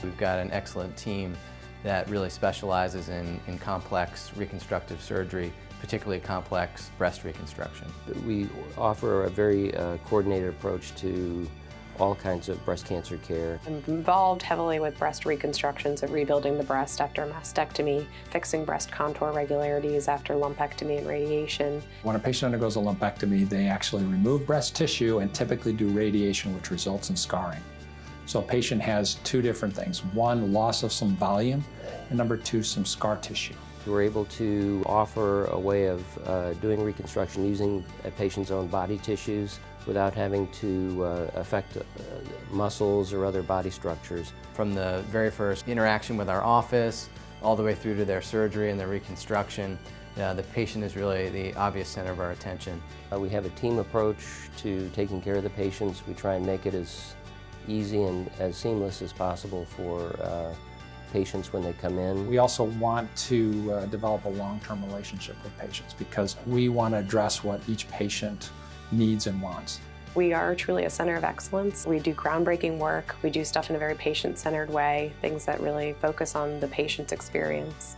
We've got an excellent team that really specializes in complex reconstructive surgery, particularly complex breast reconstruction. We offer a very coordinated approach to all kinds of breast cancer care. I'm involved heavily with breast reconstructions of rebuilding the breast after mastectomy, fixing breast contour irregularities after lumpectomy and radiation. When a patient undergoes a lumpectomy, they actually remove breast tissue and typically do radiation, which results in scarring. So a patient has two different things. One, loss of some volume, and number two, some scar tissue. We're able to offer a way of doing reconstruction using a patient's own body tissues without having to affect muscles or other body structures. From the very first interaction with our office, all the way through to their surgery and their reconstruction, the patient is really the obvious center of our attention. We have a team approach to taking care of the patients. We try and make it as easy and as seamless as possible for patients when they come in. We also want to develop a long-term relationship with patients because we want to address what each patient needs and wants. We are truly a center of excellence. We do groundbreaking work. We do stuff in a very patient-centered way, things that really focus on the patient's experience.